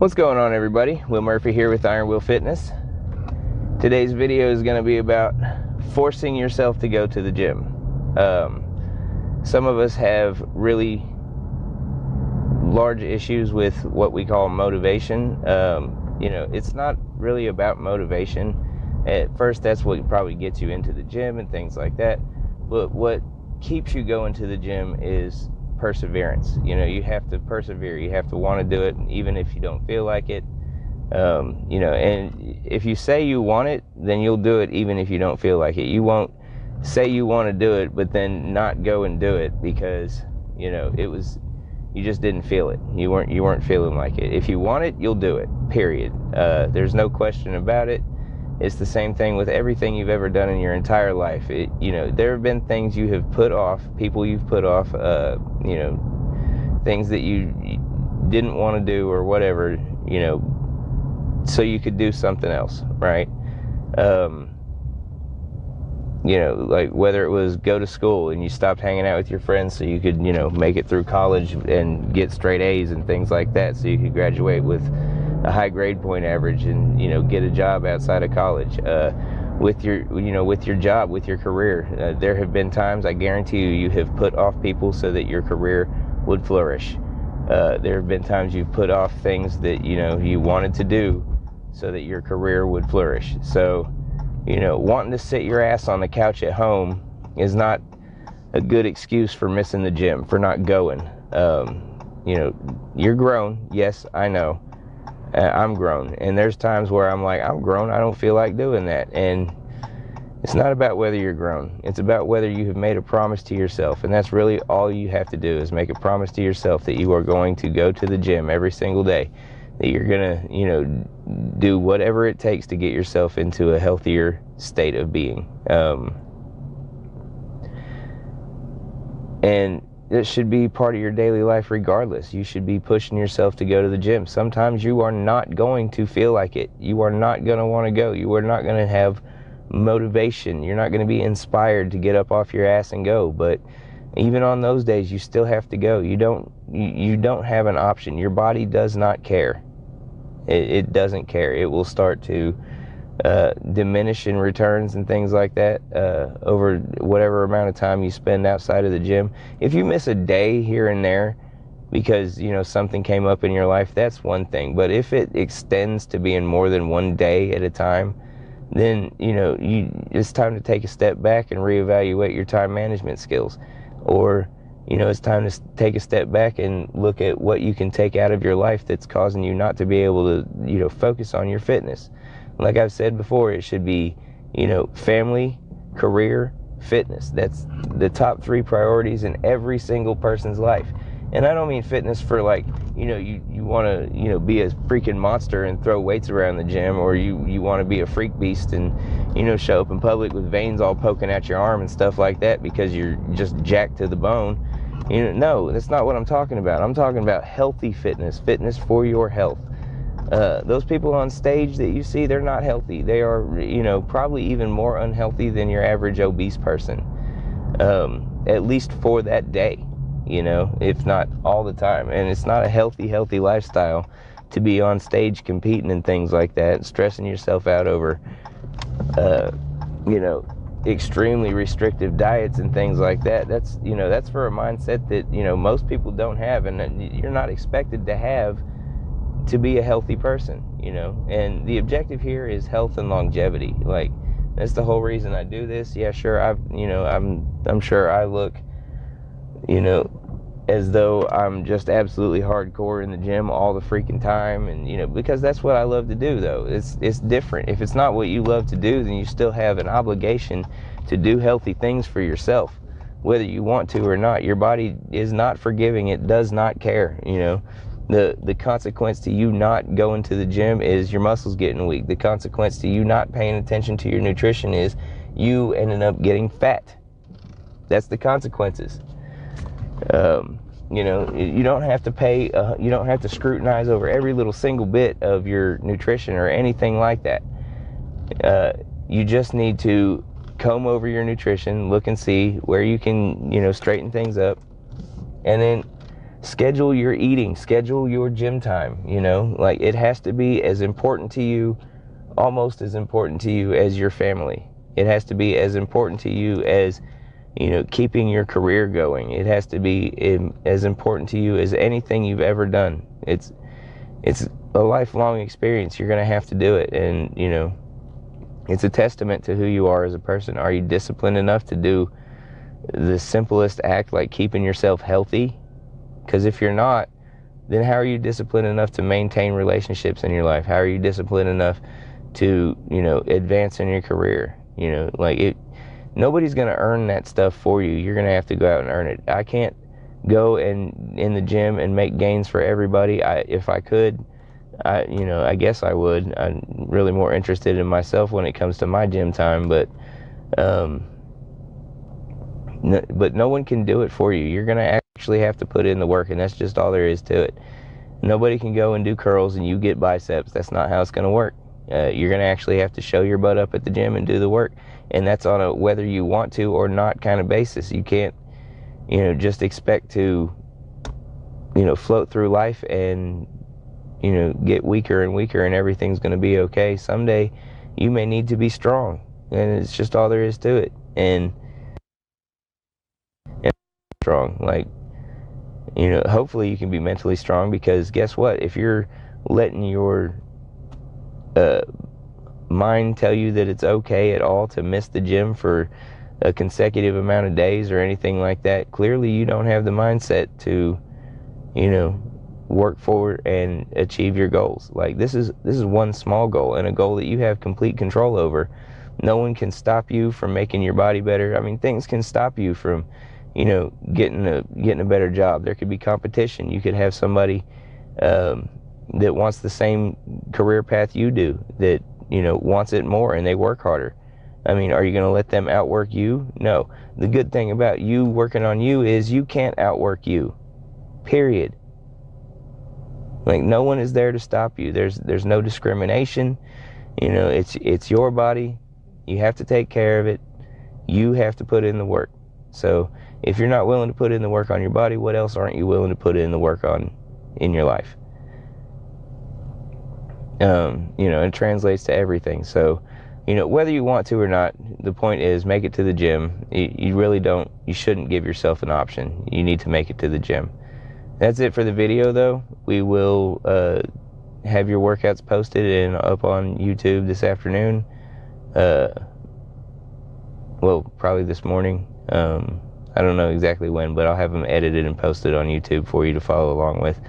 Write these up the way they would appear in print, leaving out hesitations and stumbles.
What's going on, everybody? Will Murphy here with Iron Will Fitness. Today's video is going to be about forcing yourself to go to the gym. Some of us have really large issues with what we call motivation. It's not really about motivation. At first, that's what probably gets you into the gym and things like that. But what keeps you going to the gym is perseverance. You have to persevere. You have to want to do it, even if you don't feel like it. And if you say you want it, then you'll do it even if you don't feel like it. You won't say you want to do it, but then not go and do it because, you just didn't feel it. You weren't feeling like it. If you want it, you'll do it, period. There's no question about it. It's the same thing with everything you've ever done in your entire life. There have been things you have put off, people you've put off, things that you didn't want to do or whatever, so you could do something else, right? Like whether it was go to school and you stopped hanging out with your friends so you could, make it through college and get straight A's and things like that so you could graduate with a high grade point average and, get a job outside of college. With your job, with your career, there have been times, I guarantee you have put off people so that your career would flourish. There have been times you've put off things that, you wanted to do so that your career would flourish. So, wanting to sit your ass on the couch at home is not a good excuse for missing the gym, for not going. You're grown. Yes, I know. I'm grown. And there's times where I'm like, I'm grown. I don't feel like doing that. And it's not about whether you're grown. It's about whether you have made a promise to yourself. And that's really all you have to do is make a promise to yourself that you are going to go to the gym every single day. That you're going to, do whatever it takes to get yourself into a healthier state of being. And it should be part of your daily life regardless. You should be pushing yourself to go to the gym. Sometimes you are not going to feel like it. You are not going to want to go. You are not going to have motivation. You're not going to be inspired to get up off your ass and go. But even on those days, you still have to go. You don't have an option. Your body does not care. It doesn't care. It will start to diminish in returns and things like that over whatever amount of time you spend outside of the gym. If you miss a day here and there because something came up in your life, that's one thing. But if it extends to being more than one day at a time, then it's time to take a step back and reevaluate your time management skills. Or it's time to take a step back and look at what you can take out of your life that's causing you not to be able to focus on your fitness. Like I've said before, it should be, family, career, fitness. That's the top 3 priorities in every single person's life. And I don't mean fitness for like, you want to, be a freaking monster and throw weights around the gym, or you want to be a freak beast and, show up in public with veins all poking out your arm and stuff like that because you're just jacked to the bone. No, that's not what I'm talking about. I'm talking about healthy fitness for your health. Those people on stage that you see, they're not healthy. They are, probably even more unhealthy than your average obese person, at least for that day, if not all the time. And it's not a healthy lifestyle to be on stage competing and things like that, stressing yourself out over, extremely restrictive diets and things like that. That's for a mindset that, most people don't have, and you're not expected to have to be a healthy person, and the objective here is health and longevity. Like, that's the whole reason I do this. Yeah, sure, I'm sure I look, as though I'm just absolutely hardcore in the gym all the freaking time, and because that's what I love to do. Though it's different. If it's not what you love to do, then you still have an obligation to do healthy things for yourself, whether you want to or not. Your body is not forgiving. It does not care. The consequence to you not going to the gym is your muscles getting weak. The consequence to you not paying attention to your nutrition is you ending up getting fat. That's the consequences. You don't have to you don't have to scrutinize over every little single bit of your nutrition or anything like that. You just need to comb over your nutrition, look and see where you can, straighten things up, and then schedule your eating, schedule your gym time, you know, like it has to be as important to you, almost as important to you as your family. It has to be as important to you as, you know, keeping your career going. It has to be as important to you as anything you've ever done. It's a lifelong experience. You're going to have to do it. And, you know, it's a testament to who you are as a person. Are you disciplined enough to do the simplest act, like keeping yourself healthy? Because if you're not, then how are you disciplined enough to maintain relationships in your life? How are you disciplined enough to, you know, advance in your career? You know, like nobody's going to earn that stuff for you. You're going to have to go out and earn it. I can't go and in the gym and make gains for everybody. If I could, you know, I guess I would. I'm really more interested in myself when it comes to my gym time, but no one can do it for you. You're going to actually have to put in the work, and that's just all there is to it. Nobody can go and do curls and you get biceps. That's not how it's going to work. You're going to actually have to show your butt up at the gym and do the work, and that's on a whether you want to or not kind of basis. You can't, you know, just expect to, you know, float through life and, you know, get weaker and weaker and everything's going to be okay. Someday you may need to be strong, and it's just all there is to it. And strong, like, you know, hopefully you can be mentally strong, because guess what, if you're letting your mind tell you that it's okay at all to miss the gym for a consecutive amount of days or anything like that, clearly you don't have the mindset to, you know, work forward and achieve your goals. Like this is one small goal, and a goal that you have complete control over. No one can stop you from making your body better. I mean, things can stop you from, you know, getting a better job. There could be competition. You could have somebody that wants the same career path you do, that, you know, wants it more, and they work harder. I mean, are you going to let them outwork you? No. The good thing about you working on you is you can't outwork you. Period. Like, no one is there to stop you. There's no discrimination. You know, it's your body. You have to take care of it. You have to put in the work. So if you're not willing to put in the work on your body, what else aren't you willing to put in the work on in your life? You know, it translates to everything. So, you know, whether you want to or not, the point is, make it to the gym. You really don't, you shouldn't give yourself an option. You need to make it to the gym. That's it for the video, though. We will have your workouts posted and up on YouTube this afternoon. Well, probably this morning. I don't know exactly when, but I'll have them edited and posted on YouTube for you to follow along with.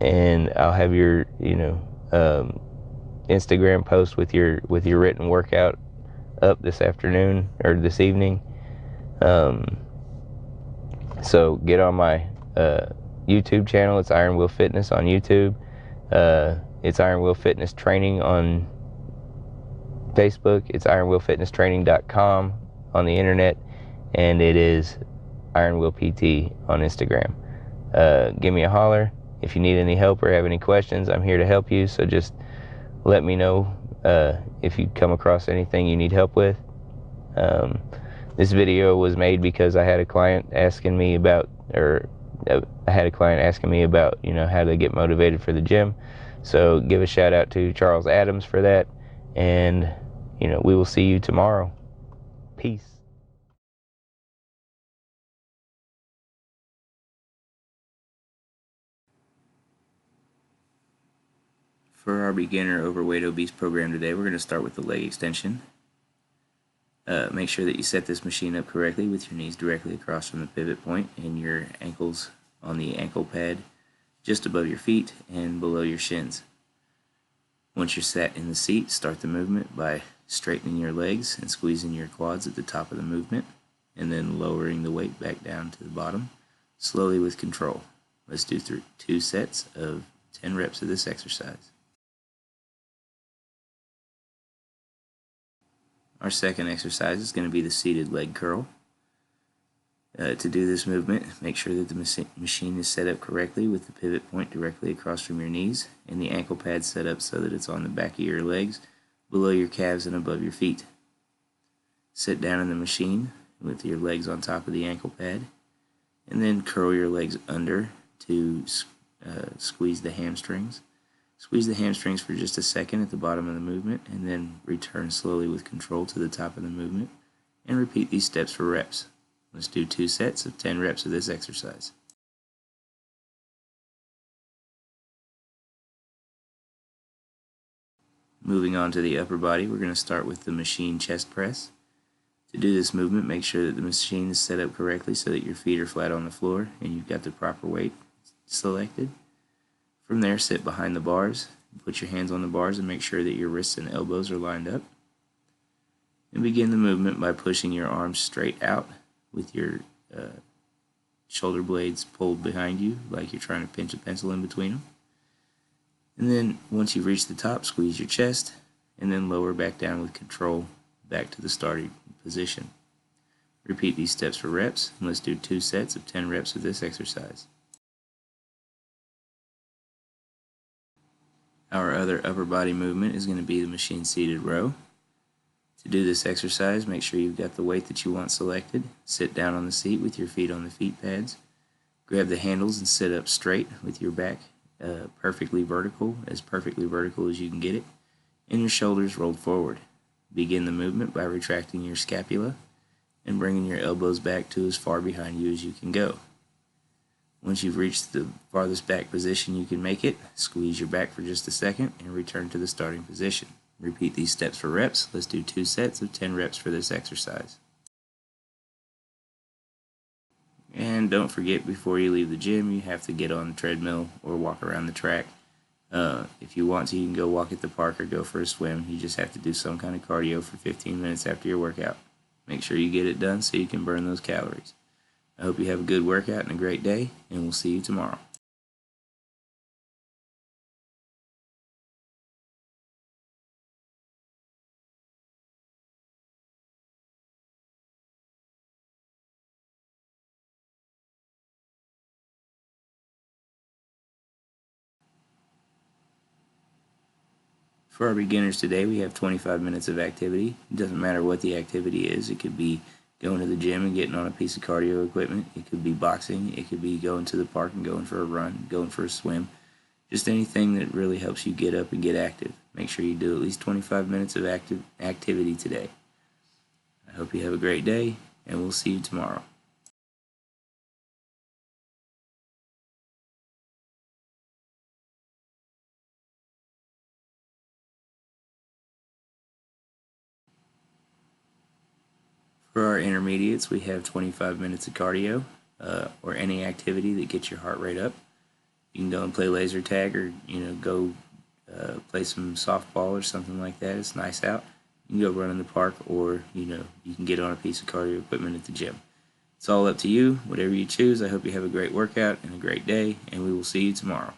And I'll have your, you know, Instagram post with your written workout up this afternoon or this evening. So get on my YouTube channel. It's Iron Will Fitness on YouTube. It's Iron Will Fitness Training on Facebook. It's ironwillfitnesstraining.com on the internet, and it is Iron Will PT on Instagram. Give me a holler if you need any help or have any questions. I'm here to help you, so just let me know if you come across anything you need help with. This video was made because I had a client asking me about, you know, how to get motivated for the gym. So give a shout out to Charles Adams for that, and, you know, we will see you tomorrow. Peace. For our beginner overweight obese program today, we're going to start with the leg extension. Make sure that you set this machine up correctly with your knees directly across from the pivot point and your ankles on the ankle pad just above your feet and below your shins. Once you're sat in the seat, start the movement by straightening your legs and squeezing your quads at the top of the movement, and then lowering the weight back down to the bottom, slowly with control. Let's do 2 sets of 10 reps of this exercise. Our second exercise is going to be the seated leg curl. To do this movement, make sure that the machine is set up correctly with the pivot point directly across from your knees and the ankle pad set up so that it's on the back of your legs, below your calves and above your feet. Sit down in the machine with your legs on top of the ankle pad And then curl your legs under to squeeze the hamstrings. Squeeze the hamstrings for just a second at the bottom of the movement, and then return slowly with control to the top of the movement, and repeat these steps for reps. Let's do 2 sets of 10 reps of this exercise. Moving on to the upper body, we're going to start with the machine chest press. To do this movement, make sure that the machine is set up correctly so that your feet are flat on the floor and you've got the proper weight selected. From there, sit behind the bars, put your hands on the bars and make sure that your wrists and elbows are lined up. And begin the movement by pushing your arms straight out with your shoulder blades pulled behind you like you're trying to pinch a pencil in between them. And then once you've reached the top, squeeze your chest and then lower back down with control back to the starting position. Repeat these steps for reps, and let's do 2 sets of 10 reps of this exercise. Our other upper body movement is going to be the machine seated row. To do this exercise, make sure you've got the weight that you want selected. Sit down on the seat with your feet on the feet pads. Grab the handles and sit up straight with your back perfectly vertical as you can get it, and your shoulders rolled forward. Begin the movement by retracting your scapula and bringing your elbows back to as far behind you as you can go. Once you've reached the farthest back position you can make it, squeeze your back for just a second and return to the starting position. Repeat these steps for reps. Let's do 2 sets of 10 reps for this exercise. And don't forget, before you leave the gym, you have to get on the treadmill or walk around the track. If you want to, you can go walk at the park or go for a swim. You just have to do some kind of cardio for 15 minutes after your workout. Make sure you get it done so you can burn those calories. I hope you have a good workout and a great day, and we'll see you tomorrow. For our beginners today, we have 25 minutes of activity. It doesn't matter what the activity is. It could be going to the gym and getting on a piece of cardio equipment. It could be boxing. It could be going to the park and going for a run, going for a swim. Just anything that really helps you get up and get active. Make sure you do at least 25 minutes of activity today. I hope you have a great day, and we'll see you tomorrow. For our intermediates, we have 25 minutes of cardio or any activity that gets your heart rate up. You can go and play laser tag, or go play some softball or something like that. It's nice out. You can go run in the park, or you can get on a piece of cardio equipment at the gym. It's all up to you, whatever you choose. I hope you have a great workout and a great day, and we will see you tomorrow.